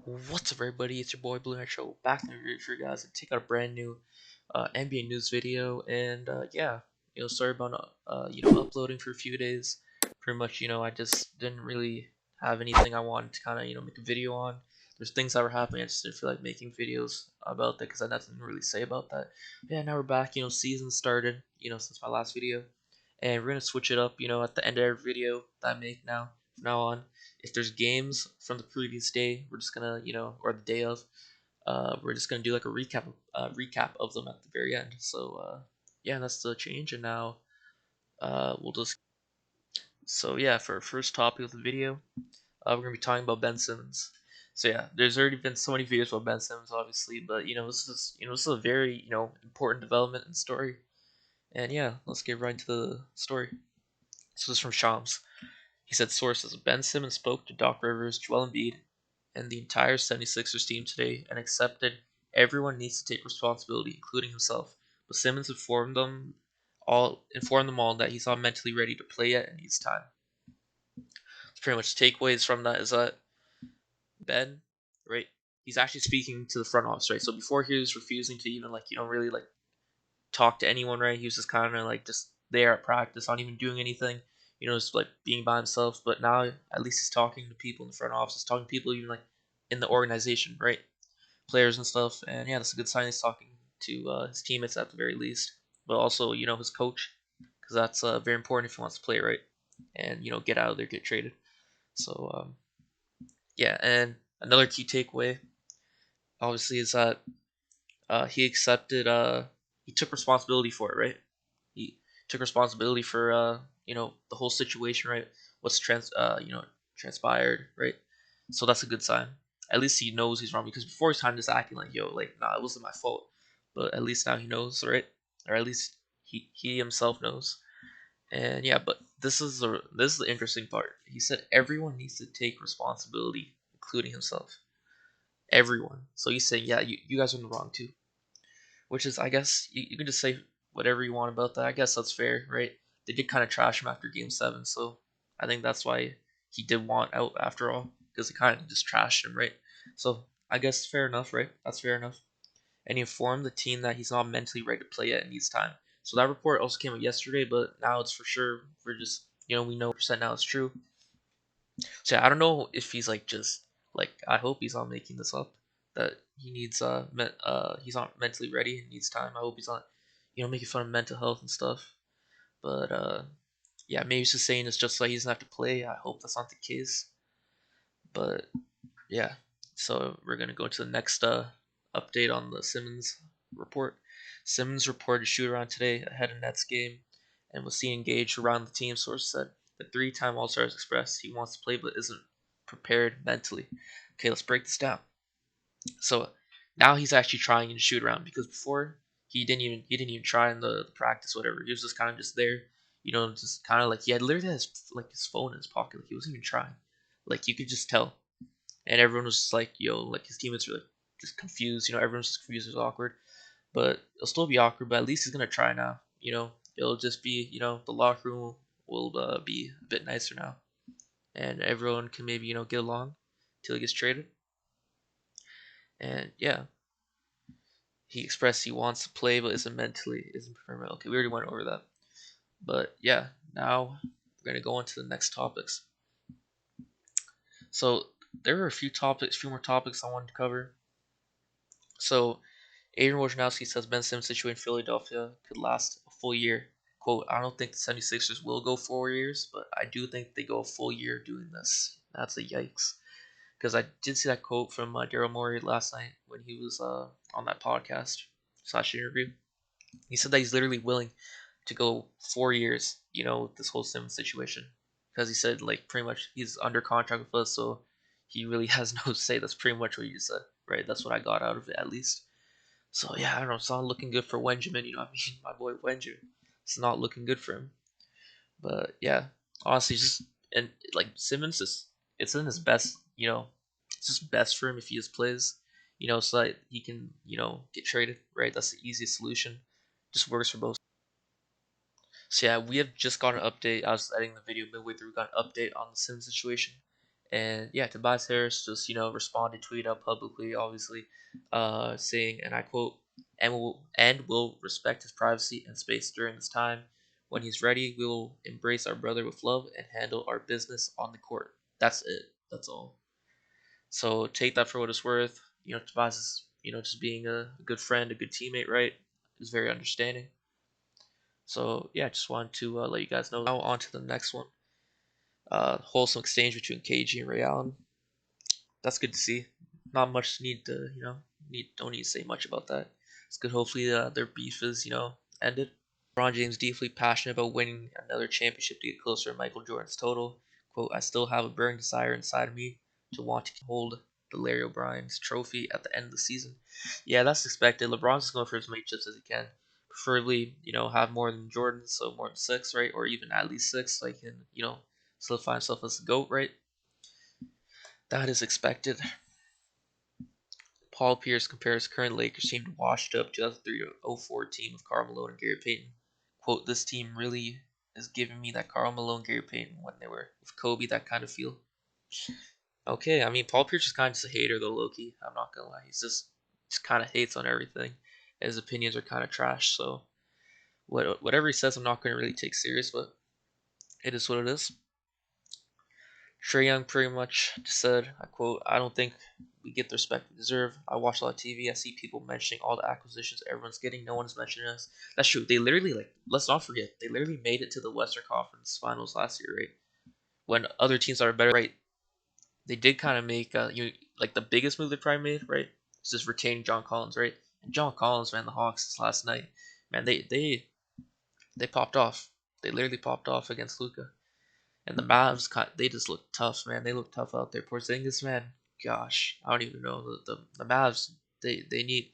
What's up, everybody? It's your boy Blue Metro back in the video for you guys to take out a brand new NBA news video. And yeah, sorry about uploading for a few days. Pretty much, I just didn't really have anything I wanted to kind of make a video on. There's things that were happening. I just didn't feel like making videos about that because I had nothing to really say about that. Yeah, now we're back. Season started. Since my last video, and we're gonna switch it up. At the end of every video that I make now from now on, if there's games from the previous day, we're just gonna, or the day of, we're just gonna do like a recap of them at the very end. So yeah, that's the change. And now we'll just so yeah, for our first topic of the video, we're gonna be talking about Ben Simmons. So yeah, there's already been so many videos about Ben Simmons, obviously, but this is a very important development in the story. And yeah, let's get right into the story. So this is from Shams. He said sources: Ben Simmons spoke to Doc Rivers, Joel Embiid, and the entire 76ers team today and accepted everyone needs to take responsibility, including himself. But Simmons informed them all that he's not mentally ready to play yet and needs time. Pretty much takeaways from that is that Ben, right, he's actually speaking to the front office, right? So before he was refusing to even really like talk to anyone, right? He was just kind of like just there at practice, not even doing anything, just like being by himself. But now at least he's talking to people in the front office, talking to people even like in the organization, right? Players and stuff. And yeah, that's a good sign. He's talking to his teammates at the very least, but also his coach, because that's very important if he wants to play right and get out of there, get traded. So yeah, and another key takeaway obviously is that he accepted he took responsibility for it, right? He took responsibility for the whole situation, right? What's transpired, right? So that's a good sign. At least he knows he's wrong, because before he's kind of just acting like, yo, like, nah, it wasn't my fault. But at least now he knows, right? Or at least he himself knows. And yeah, but this is the interesting part. He said everyone needs to take responsibility, including himself. Everyone. So he's saying, yeah, you guys are in the wrong too. Which is, I guess, you can just say whatever you want about that. I guess that's fair, right? They did kind of trash him after Game 7, so I think that's why he did want out after all, because they kind of just trashed him, right? So I guess fair enough, right? That's fair enough. And he informed the team that he's not mentally ready to play yet and needs time. So that report also came out yesterday, but now it's for sure. We're just, we know percent now it's true. So yeah, I don't know if he's like just like, I hope he's not making this up, that he needs he's not mentally ready and needs time. I hope he's not making fun of mental health and stuff. But yeah, maybe he's just saying it's just like he doesn't have to play. I hope that's not the case. But yeah, so we're gonna go to the next update on the Simmons report. Simmons reported shoot around today ahead of Nets game and was seen engaged around the team. Source said the three-time All-Star has expressed he wants to play but isn't prepared mentally. Okay, let's break this down. So now he's actually trying to shoot around, because before he didn't even try in the practice, whatever. He was just kind of just there, just kind of like he had literally his phone in his pocket, like he wasn't even trying. Like you could just tell, and everyone was just like, yo, like his teammates were like just confused. Everyone's just confused. It was awkward, but it'll still be awkward. But at least he's gonna try now. It'll just be the locker room will be a bit nicer now, and everyone can maybe get along till he gets traded. And yeah, he expressed he wants to play but isn't prepared. Okay, we already went over that. But yeah, now we're gonna go on to the next topics. So there were few more topics I wanted to cover. So Adrian Wojnarowski says Ben Simmons' situation in Philadelphia could last a full year. Quote, I don't think the 76ers will go 4 years, but I do think they go a full year doing this. That's a yikes. Because I did see that quote from Daryl Morey last night when he was on that podcast slash interview. He said that he's literally willing to go 4 years, with this whole Simmons situation. Because he said, like, pretty much he's under contract with us, so he really has no say. That's pretty much what you said, right? That's what I got out of it, at least. So yeah, I don't know. It's not looking good for Wenjamin. What I mean? My boy Wenju. It's not looking good for him. But yeah, honestly, just and like Simmons is it's in his best. It's just best for him if he just plays. So that he can get traded. Right, that's the easiest solution. Just works for both. So yeah, we have just got an update. I was editing the video midway through. We got an update on the Simmons situation, And yeah, Tobias Harris just responded, tweeted out publicly, obviously, saying, and I quote, and will respect his privacy and space during this time. When he's ready, we will embrace our brother with love and handle our business on the court. That's it. That's all. So take that for what it's worth. Tobias is just being a good friend, a good teammate, right? He's very understanding. So yeah, just wanted to let you guys know. Now on to the next one. Wholesome exchange between KG and Ray Allen. That's good to see. Not much need to don't need to say much about that. It's good. Hopefully their beef is ended. LeBron James deeply passionate about winning another championship to get closer to Michael Jordan's total. Quote, I still have a burning desire inside of me to want to hold the Larry O'Brien's trophy at the end of the season. Yeah, that's expected. LeBron's just going for as many chips as he can. Preferably, have more than Jordan, so more than 6, right? Or even at least 6, so he can, solidify himself as the GOAT, right? That is expected. Paul Pierce compares current Lakers team to washed up 2003 to 04 team of Karl Malone and Gary Payton. Quote, this team really is giving me that Karl Malone, Gary Payton when they were with Kobe, that kind of feel. Okay, I mean, Paul Pierce is kind of just a hater, though, low-key. I'm not going to lie. He's just kind of hates on everything. His opinions are kind of trash, so whatever he says, I'm not going to really take serious, but it is what it is. Trae Young pretty much said, I quote, I don't think we get the respect we deserve. I watch a lot of TV. I see people mentioning all the acquisitions everyone's getting. No one's mentioning us. That's true. They literally, let's not forget, they literally made it to the Western Conference Finals last year, right? When other teams are better, right? They did kind of make, the biggest move they probably made, right? Is just retaining John Collins, right? And John Collins, man, the Hawks last night, man, they popped off. They literally popped off against Luka. And the Mavs, they just look tough, man. They look tough out there. Porzingis, man, gosh, I don't even know. The Mavs, they need,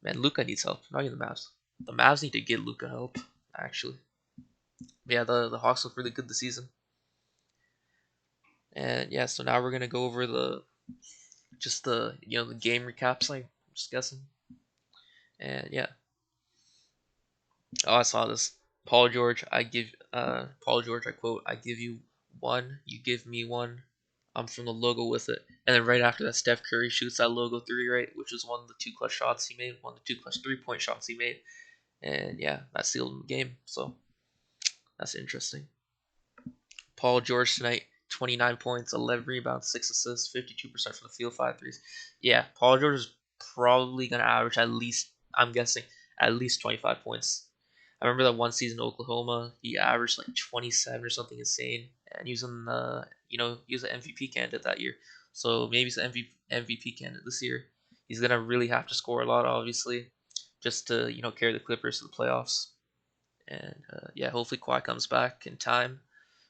man, Luka needs help. Not even the Mavs. The Mavs need to get Luka help, actually. Yeah, the Hawks look really good this season. And yeah, so now we're gonna go over the game recaps, like just guessing. And yeah, oh, I saw this. Paul George, I quote, I give you one, you give me one. I'm from the logo with it. And then right after that, Steph Curry shoots that logo three, right? Which was one of the two clutch shots he made, one of the two clutch 3-point shots he made. And yeah, that sealed the game. So that's interesting. Paul George tonight, 29 points, 11 rebounds, 6 assists, 52% from the field, 5 threes. Yeah, Paul George is probably going to average at least, I'm guessing, at least 25 points. I remember that one season in Oklahoma, he averaged like 27 or something insane, and he was in he was an MVP candidate that year. So maybe he's an MVP candidate this year. He's gonna really have to score a lot, obviously, just to carry the Clippers to the playoffs. And yeah, hopefully Kawhi comes back in time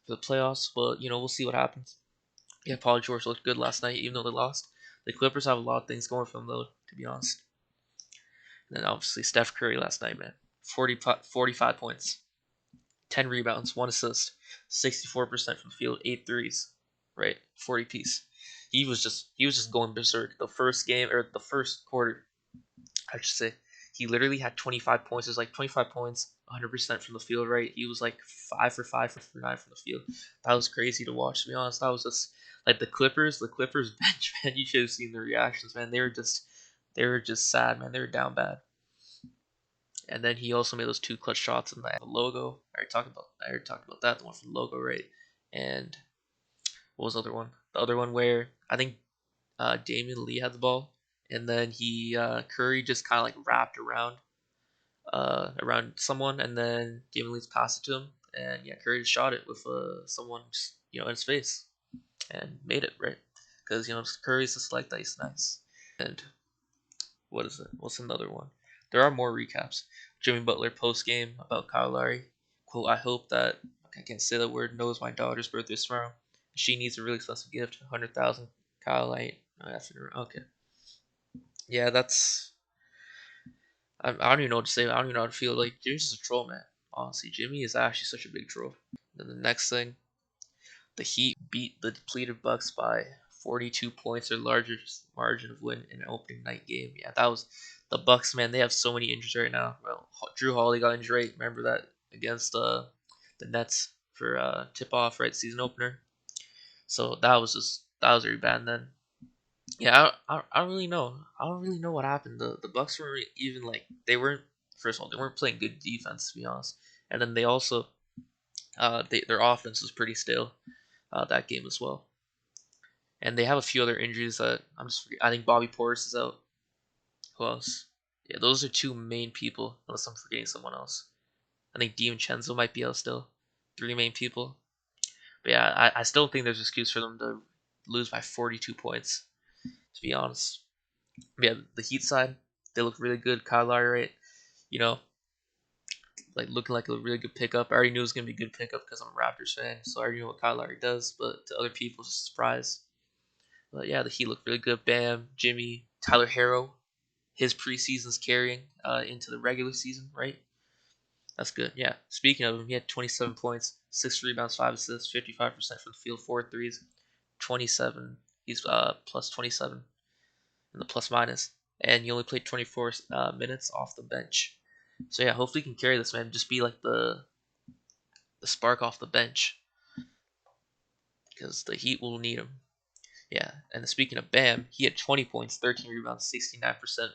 for the playoffs. But we'll see what happens. Yeah, Paul George looked good last night, even though they lost. The Clippers have a lot of things going for them, though, to be honest. And then obviously Steph Curry last night, man, 45 points. 10 rebounds, 1 assist, 64% from the field, 8 threes, right? 40 piece. He was just going berserk. The first game or the first quarter, I should say, he literally had 25 points. It was like 25 points, 100% from the field, right? He was like 5 for 5 for 9 from the field. That was crazy to watch, to be honest. That was just like the Clippers bench, man. You should have seen the reactions, man. They were just sad, man. They were down bad. And then he also made those two clutch shots in the logo. I already talked about that, the one from the logo, right? And what was the other one? The other one where I think Damian Lee had the ball, and then he Curry just kind of like wrapped around someone, and then Damian Lee's passed it to him, and yeah, Curry just shot it with someone just, in his face and made it, right? Because Curry's just like that. He's nice. And what is it? What's another one? There are more recaps. Jimmy Butler post game about Kyle Lowry. Quote, I hope that I can't say that word, knows my daughter's birthday is tomorrow. She needs a really expensive gift, 100,000. Kyle, okay. Yeah, I don't even know what to say. I don't even know how to feel. Like, Jimmy's just a troll, man. Honestly, Jimmy is actually such a big troll. Then the next thing, the Heat beat the depleted Bucks by 42 points, or larger margin of win in an opening night game. Yeah, that was the Bucks, man. They have so many injuries right now. Well, Drew Holiday got injured. Right? Remember that against the Nets for tip off, right? Season opener. So that that was already banned then. Yeah, I don't really know. I don't really know what happened. The Bucks weren't even like they weren't. First of all, they weren't playing good defense to be honest, and then they also their offense was pretty stale that game as well. And they have a few other injuries that I think Bobby Portis is out. Who else? Yeah, those are two main people. Unless I'm forgetting someone else. I think DiVincenzo might be out still. Three main people. But yeah, I still think there's an excuse for them to lose by 42 points. To be honest. But yeah, the Heat side, they look really good. Kyle Lowry, right? You know, like looking like a really good pickup. I already knew it was gonna be a good pickup because I'm a Raptors fan, so I already know what Kyle Lowry does. But to other people, it's a surprise. But yeah, the Heat look really good. Bam, Jimmy, Tyler Harrow, his preseason's carrying into the regular season, right? That's good. Yeah. Speaking of him, he had 27 points, 6 rebounds, 5 assists, 55% from the field, 4 threes, 27. He's plus 27 in the plus minus, and he only played 24 minutes off the bench. So yeah, hopefully he can carry this man. Just be like the spark off the bench because the Heat will need him. Yeah, and speaking of Bam, he had 20 points, 13 rebounds, 69%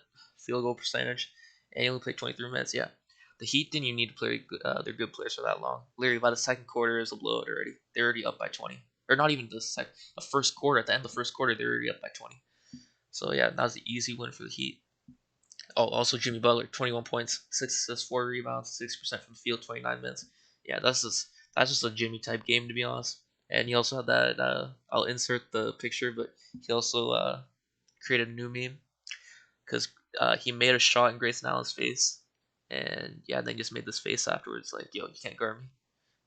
field goal percentage, and he only played 23 minutes. Yeah, the Heat didn't even need to play their good players for that long. Literally, by the second quarter, it was a blowout already. They're already up by 20, or not even the first quarter. At the end of the first quarter, they're already up by 20. So yeah, that was an easy win for the Heat. Oh, also Jimmy Butler, 21 points, 6 assists, 4 rebounds, 6% from the field, 29 minutes. Yeah, that's just a Jimmy type game to be honest. And he also had that. I'll insert the picture, but he also created a new meme because he made a shot in Grayson Allen's face, and yeah, then he just made this face afterwards, like, "Yo, you can't guard me.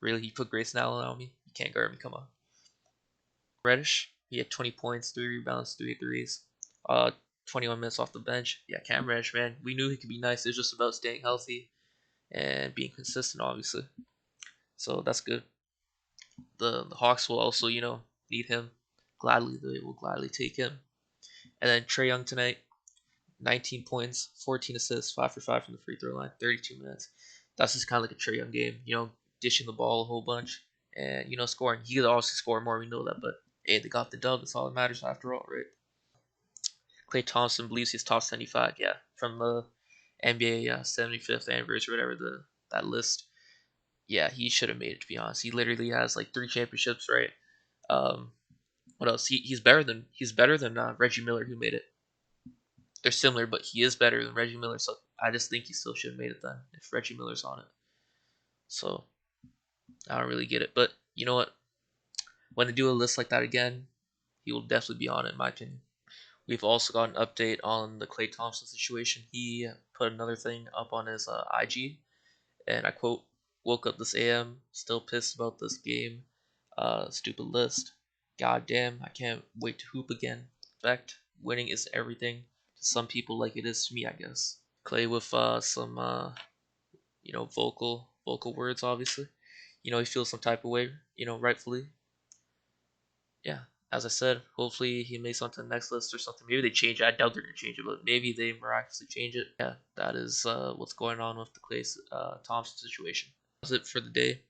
Really, you put Grayson Allen on me? You can't guard me. Come on." Reddish, he had 20 points, 3 rebounds, 3 threes, 21 minutes off the bench. Yeah, Cam Reddish, man, we knew he could be nice. It's just about staying healthy and being consistent, obviously. So that's good. The Hawks will also, need him. Gladly, they will gladly take him. And then Trae Young tonight, 19 points, 14 assists, 5 for 5 from the free throw line, 32 minutes. That's just kind of like a Trae Young game, dishing the ball a whole bunch and, scoring. He could obviously score more, we know that, but hey, they got the dub. That's all that matters after all, right? Klay Thompson believes he's top 75, yeah, from the NBA 75th anniversary, whatever that list. Yeah, he should have made it, to be honest. He literally has like 3 championships, right? Um, what else? He's better than Reggie Miller, who made it. They're similar, but he is better than Reggie Miller. So I just think he still should have made it then if Reggie Miller's on it. So I don't really get it, but you know what? When they do a list like that again, he will definitely be on it, in my opinion. We've also got an update on the Klay Thompson situation. He put another thing up on his IG, and I quote, "Woke up this AM, still pissed about this game. Stupid list. God damn, I can't wait to hoop again. In fact, winning is everything to some people like it is to me, I guess." Clay with some vocal words, obviously. He feels some type of way, rightfully. Yeah, as I said, hopefully he makes onto the next list or something. Maybe they change it. I doubt they're gonna change it, but maybe they miraculously change it. Yeah, that is what's going on with the Clay Thompson situation. That's it for the day.